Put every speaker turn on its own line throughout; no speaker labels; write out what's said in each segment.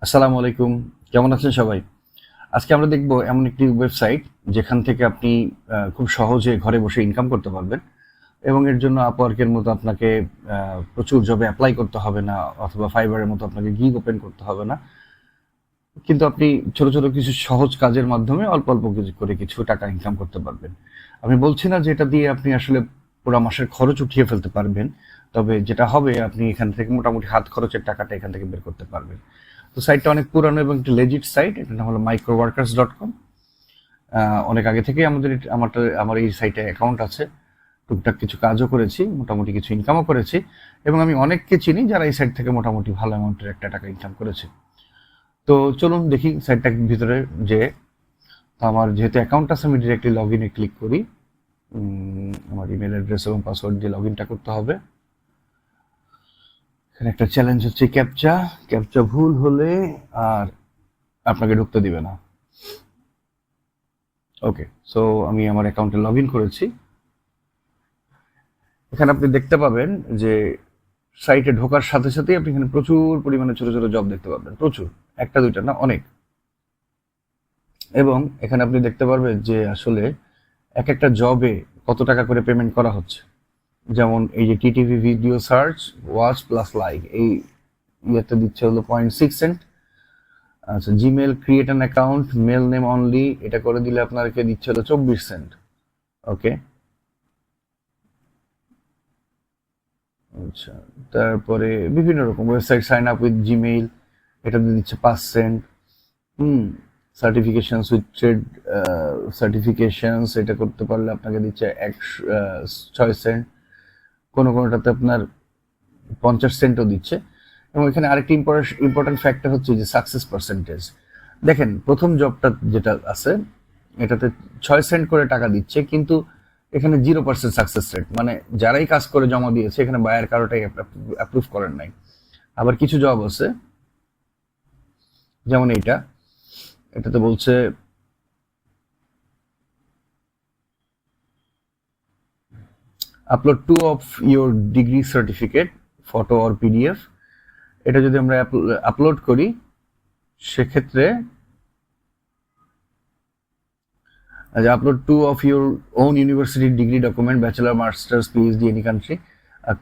আসসালামু আলাইকুম। কেমন আছেন সবাই? আজকে আমরা দেখব এমন একটি ওয়েবসাইট যেখান থেকে আপনি খুব সহজে ঘরে বসে ইনকাম করতে পারবেন এবং এর জন্য Upwork এর মতো আপনাকে প্রচুর জবে এপ্লাই করতে হবে না অথবা Fiverr এর মতো আপনাকে গিগ ওপেন করতে হবে না। কিন্তু আপনি ছোট, ছোট কিছু সহজ কাজের মাধ্যমে অল্প, অল্প কিছু করে কিছু টাকা ইনকাম করতে পারবেন। আমি বলছি না যে এটা দিয়ে আপনি আসলে পুরা মাসের খরচ উঠিয়ে ফেলতে পারবেন। তবে যেটা হবে আপনি এখান থেকে মোটামুটি হাত খরচের টাকাটা এখান থেকে বের করতে পারবেন। তো সাইটটা অনেক পুরানো এবং একটি লেজিট সাইট। এটার নাম হলো microworkers.com। অনেক আগে থেকেই আমার এই সাইটে অ্যাকাউন্ট আছে। টুকটাক কিছু কাজও করেছি, মোটামুটি কিছু ইনকামও করেছি এবং আমি অনেককে চিনি যারা এই সাইট থেকে মোটামুটি ভালো অ্যামাউন্টের একটা টাকা ইনকাম করেছে। তো চলুন দেখি সাইটটার ভিতরে যে আমার যেহেতু অ্যাকাউন্ট আছে আমি ডিরেক্টলি লগ ইনে ক্লিক করি। আমার ইমেল অ্যাড্রেস এবং পাসওয়ার্ড দিয়ে লগ ইনটা করতে হবে। এখানে একটা চ্যালেঞ্জ হচ্ছে ক্যাপচা ভুল হলে আর আপনাকে ঢুকতে দিবে না। ওকে, সো আমি আমার অ্যাকাউন্টে লগ ইন করেছি। এখানে আপনি দেখতে পাবেন যে সাইটে ঢোকার সাথে সাথেই আপনি এখানে প্রচুর পরিমাণে ছোট ছোট জব দেখতে পাবেন, প্রচুর, একটা দুইটা না অনেক। এবং এখানে আপনি দেখতে পারবেন যে আসলে এক একটা জবে কত টাকা করে পেমেন্ট করা হচ্ছে। যেমন এই যে TTV video search watch plus like, এই ইয়েতে দিচ্ছে হলো 0.6 সেন্ট। আচ্ছা, Gmail create an account mail name only, এটা করে দিলে আপনাকে দিচ্ছে হলো 24 সেন্ট। ওকে, আচ্ছা, তারপরে বিভিন্ন রকম website sign up with Gmail, এটা দিয়ে দিচ্ছে 5 সেন্ট। হুম, সার্টিফিকেশনস উইথ ট্রেড সার্টিফিকেশনস, এটা করতে পারলে আপনাকে দিচ্ছে 6 সেন্ট। কোনোটাতে আপনার 50 সেন্টও দিচ্ছে। এবং এখানে আরেকটি ইম্পর্টেন্ট ফ্যাক্টর হচ্ছে যে সাকসেস পার্সেন্টেজ। দেখেন প্রথম জবটা যেটা আছে এটাতে 6 সেন্ট করে টাকা দিচ্ছে, কিন্তু এখানে 0% সাকসেস রেট, মানে যারাই কাজ করে জমা দিয়েছে এখানে বায়ার কারোটাই অ্যাপ্রুভ করেন নাই। আবার কিছু জব আছে যেমন এটাতে বলছে upload 2 of your degree certificate, photo or PDF. এটা যদি আমরা আপলোড করি সেক্ষেত্রে upload 2 of your own university degree document, bachelor, master's, PhD, any country, a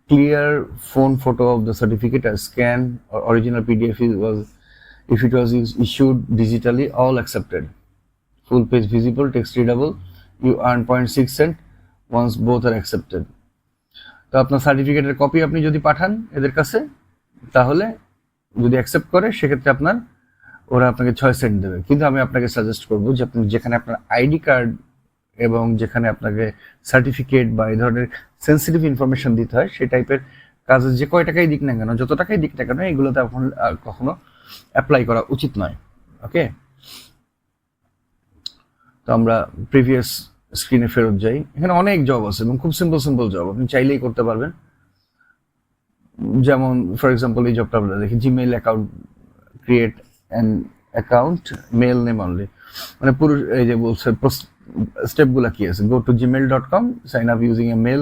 clear phone photo of the certificate, a scan or original PDF if it was issued digitally, all accepted. Full page visible, text readable, you earn 0.6 cent once both are accepted. তো আপনার সার্টিফিকেটের copy আপনি যদি পাঠান এদের কাছে, তাহলে যদি accept করে সেক্ষেত্রে ওরা আপনাকে 6 সেন্ট দেবে। কিন্তু আমি আপনাকে সাজেস্ট করবো যে আপনি যেখানে আপনার আইডি কার্ড এবং যেখানে আপনাকে সার্টিফিকেট বা এই ধরনের সেন্সিটিভ ইনফরমেশন দিতে হয় সেই টাইপের কাজে যে কয় টাকাই দিক না কেন, যত টাকাই দিক না কেন, এগুলোতে এখন কখনো অ্যাপ্লাই করা উচিত নয়। ওকে, তো আমরা প্রিভিয়াস স্ক্রিনে ফেরত যাই। এখানে অনেক জব আছে এবং খুব সিম্পল জব, আপনি চাইলেই করতে পারবেন। যেমন ফর এক্সাম্পল এই জবটা আমরা দেখি, Gmail account create an account mail name only, মানে পুরো এই যে বলছে স্টেপগুলো কি আছে, go to gmail.com, sign up using a mail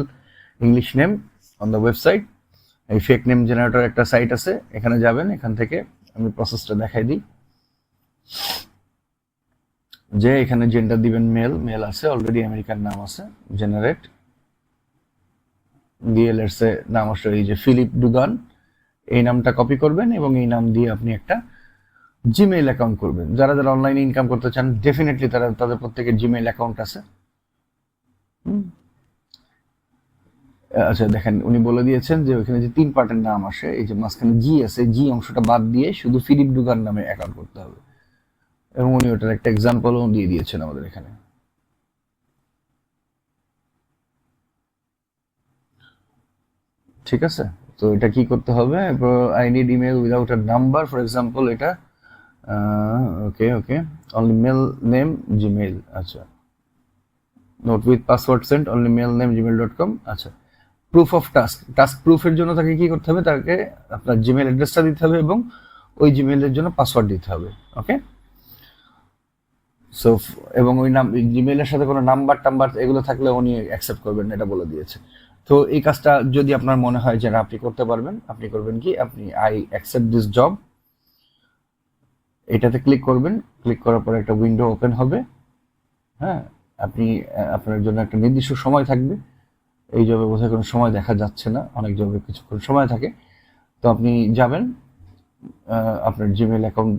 English name on the website. এই ফেক নেম জেনারেটর একটা সাইট আছে, এখানে যাবেন, এখান থেকে আমি প্রসেসটা দেখাই দিই। যে এখানে জেন্ডার দিবেন মেল আছে, অলরেডি আমেরিকান নাম আছে, জেনারেট দিয়ে লেটসে নাম আসলে এই যে ফিলিপ ডুগান, এই নামটা কপি করবেন এবং এই নাম দিয়ে আপনি একটা জিমেইল অ্যাকাউন্ট করবেন। যারা যারা অনলাইনে ইনকাম করতে চান ডেফিনেটলি তাদের প্রত্যেকের জিমেইল অ্যাকাউন্ট আছে। আচ্ছা দেখেন, উনি বলে দিয়েছেন যে ওইখানে যে 3 পার্টের নাম আসে, এই যে মাঝখানে জি আছে, জি অংশটা বাদ দিয়ে শুধু ফিলিপ ডুগান নামে অ্যাকাউন্ট করতে হবে। এবং উনি ওটার একটা এক্সাম্পলও দিয়ে দিয়েছেন আমাদের এখানে। ঠিক আছে, তো এটা কি করতে হবে, I need email without a number, for example এটা okay only mail name Gmail, আচ্ছা, note with password sent only mail name gmail.com। আচ্ছা, প্রুফ অফ টাস্ক প্রুফের জন্য তাকে কি করতে হবে, তাকে আপনার জিমেল অ্যাড্রেসটা দিতে হবে এবং ওই জিমেইলের জন্য পাসওয়ার্ড দিতে হবে। ওকে, সো এবং ওই জিমেইলের সাথে কোনো নাম্বার এগুলো থাকলে উনি অ্যাকসেপ্ট করবেন না, এটা বলে দিয়েছে। তো এই কাজটা যদি আপনার মনে হয় যে না আপনি করতে পারবেন, আপনি করবেন কি, আপনি আই অ্যাকসেপ্ট দিস জব, এটাতে ক্লিক করবেন, ক্লিক করার পরে একটা উইন্ডো ওপেন হবে। হ্যাঁ, আপনি আপনার জন্য একটা নির্দিষ্ট সময় থাকবে। এই জবে বোধহয় কোনো সময় দেখা যাচ্ছে না, অনেক জবে কিছুক্ষণ সময় থাকে। তো আপনি যাবেন, আপনার জিমেল অ্যাকাউন্ট,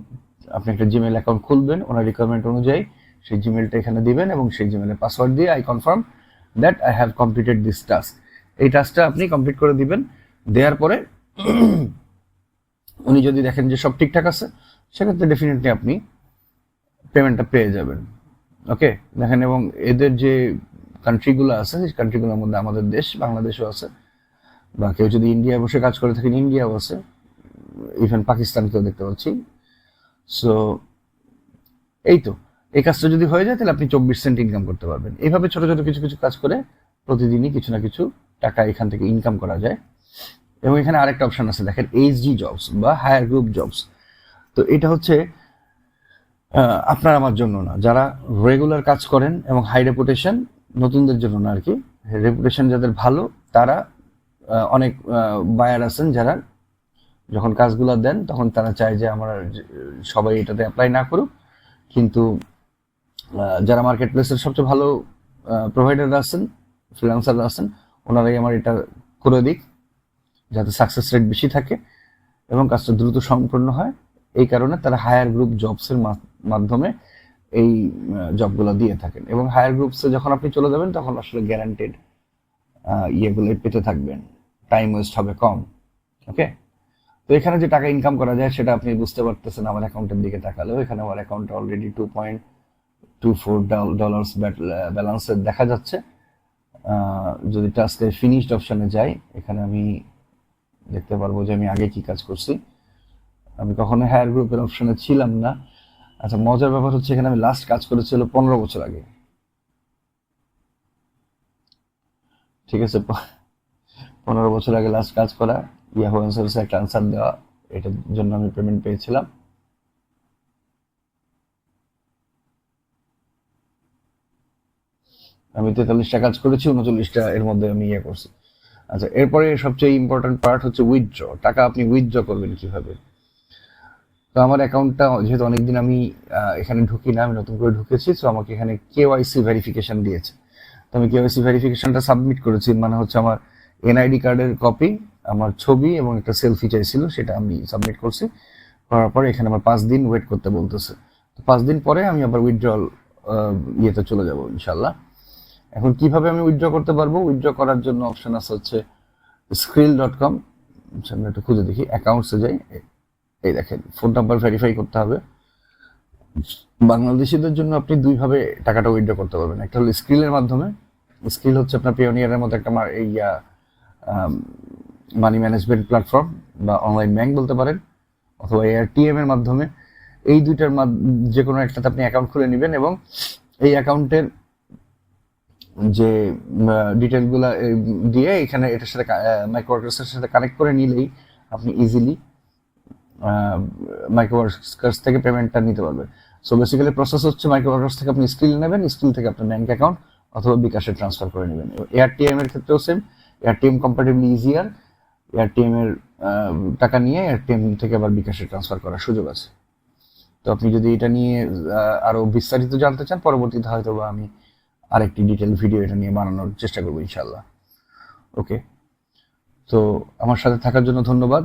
আপনি একটা জিমেল অ্যাকাউন্ট খুলবেন ওনার রিকোয়ারমেন্ট অনুযায়ী, সেই জিমেলটা এখানে দিবেন এবং সেই জিমেলের পাসওয়ার্ড দিয়ে I confirm that I have completed this task, এই টাস্কটা আপনি কমপ্লিট করে দিবেন। দেওয়ার পরে উনি যদি দেখেন যে সব ঠিকঠাক আছে, সেক্ষেত্রে ডেফিনেটলি আপনি পেমেন্টটা পেয়ে যাবেন। ওকে, দেখেন, এবং এদের যে কান্ট্রিগুলো আছে, সেই কান্ট্রিগুলোর মধ্যে আমাদের দেশ বাংলাদেশও আছে, বা কেউ যদি ইন্ডিয়ায় বসে কাজ করে থাকেন ইন্ডিয়াও আছে, ইভেন পাকিস্তানকেও দেখতে পাচ্ছি। সো এই তো, এই কাজটা যদি হয়ে যায় তাহলে আপনি 24 সেন্ট ইনকাম করতে পারবেন। এইভাবে ছোট ছোট কিছু কিছু কাজ করে প্রতিদিনই কিছু না কিছু টাকা এখান থেকে ইনকাম করা যায়। এবং এখানে আরেকটা অপশন আছে, দেখেন, এইচজি জবস বা হায়ার গ্রুপ জবস। তো এটা হচ্ছে আপনার আমার জন্য না, যারা রেগুলার কাজ করেন এবং হাই রেপুটেশন, নতুনদের জন্য না আর কি। রেপুটেশন যাদের ভালো, তারা অনেক বায়ার আছেন যারা যখন কাজগুলো দেন তখন তারা চায় যে আমার সবাই এটাতে অ্যাপ্লাই না করুক, কিন্তু যারা মার্কেট প্লেসের সবচেয়ে ভালো প্রোভাইডার আছেন, ফ্রিল্যান্সাররা আছেন, ওনারাই আমার এটা করে দিক, যাতে সাকসেস রেট বেশি থাকে এবং কাজটা দ্রুত সম্পন্ন হয়। এই কারণে তারা হায়ার গ্রুপ জবসের মাধ্যমে এই জবগুলো দিয়ে থাকেন। এবং হায়ার গ্রুপসে যখন আপনি চলে যাবেন তখন আসলে গ্যারান্টেড ইয়েগুলো পেতে থাকবেন, টাইম ওয়েস্ট হবে কম। ওকে, তো এখানে যে টাকা ইনকাম করা যায় সেটা আপনি বুঝতে পারতেছেন আমার অ্যাকাউন্টের দিকে তাকালেও। এখানে আমার অ্যাকাউন্টে অলরেডি $2.24 ব্যালেন্সের দেখা যাচ্ছে। যদি টাস্কে ফিনিশড অপশনে যাই, এখানে আমি দেখতে পারবো যে আমি আগে কি কাজ করছি। আমি কখনো হায়ার গ্রুপের অপশনে ছিলাম না। আচ্ছা, মজার ব্যাপার হচ্ছে এখানে আমি লাস্ট কাজ করেছিল 15 বছর আগে। ঠিক আছে, 15 বছর আগে লাস্ট কাজ করা, ইয়াহু অ্যান্সার্সে একটা আনসার দেওয়া, এটার জন্য আমি পেমেন্ট পেয়েছিলাম। আমি 43টা কাজ করেছি, 39টা এর মধ্যে আমি ইয়ে করছি। আচ্ছা, এরপরে সবচেয়ে ইম্পর্টেন্ট পার্ট হচ্ছে উইথড্র। টাকা আপনি উইথড্র করবেন কিভাবে। তো আমার অ্যাকাউন্টটা যেহেতু অনেকদিন আমি এখানে ঢুকি না, আমি নতুন করে ঢুকেছি, তো আমাকে এখানে কেওয়াইসি ভেরিফিকেশন দিয়েছে। তো আমি কেওয়াইসি ভেরিফিকেশনটা সাবমিট করেছি, মানে হচ্ছে আমার এনআইডি কার্ডের কপি, আমার ছবি এবং একটা সেলফি চাইছিল, সেটা আমি সাবমিট করছি। করার পরে এখানে আমার 5 দিন ওয়েট করতে বলতেছে। তো 5 দিন পরে আমি আবার উইথড্রল ইয়েতে চলে যাব ইনশাল্লাহ। এখন কিভাবে আমি উইথড্র করতে পারবো? উইথড্র করার জন্য অপশন আছে হচ্ছে skrill.com। আমি একটু খুঁজে দেখি, অ্যাকাউন্টসে যাই। এই দেখেন, ফোন নাম্বার ভেরিফাই করতে হবে। বাংলাদেশিদের জন্য আপনি দুইভাবে টাকাটা উইথড্র করতে পারবেন। একটা হলো স্ক্রিলের মাধ্যমে। স্ক্রিল হচ্ছে আপনার পেওনিয়ারের মতো একটা মানি ম্যানেজমেন্ট প্ল্যাটফর্ম বা অনলাইন ব্যাংক বলতে পারেন, অথবা এআরটিএম এর মাধ্যমে। এই দুইটার যে কোনো একটাতে আপনি অ্যাকাউন্ট খুলে নেবেন এবং এই অ্যাকাউন্টের যে ডিটেলগুলো দিয়ে এখানে এটার সাথে মাইক্রোওয়ার্কার্সের সাথে কানেক্ট করে নিলেই আপনি ইজিলি মাইক্রোওয়ার্কার্স থেকে পেমেন্টটা নিতে পারবেন। সো বেসিক্যালি প্রসেস হচ্ছে, মাইক্রোওয়ার্কার্স থেকে আপনি স্কিল নেবেন, স্কিল থেকে আপনার ব্যাংক অ্যাকাউন্ট অথবা বিকাশে ট্রান্সফার করে নেবেন। এআরটিএম এর ক্ষেত্রেও same, ARTM comparatively easier. ARTM এর টাকা নিয়ে এআরটিএম থেকে আবার বিকাশে ট্রান্সফার করার সুযোগ আছে। তো আপনি যদি এটা নিয়ে আরো বিস্তারিত জানতে চান, পরবর্তীতে হয়তো বা আমি আরেকটি ডিটেল ভিডিও এটা নিয়ে বানানোর চেষ্টা করবো ইনশাল্লাহ। ওকে, তো আমার সাথে থাকার জন্য ধন্যবাদ।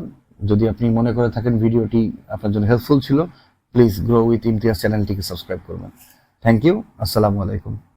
যদি আপনি মনে করে থাকেন ভিডিওটি আপনার জন্য হেল্পফুল ছিল, প্লিজ গ্রো উইথ ইমতিয়াজ চ্যানেলটিকে সাবস্ক্রাইব করবেন। থ্যাংক ইউ, আসসালামু আলাইকুম।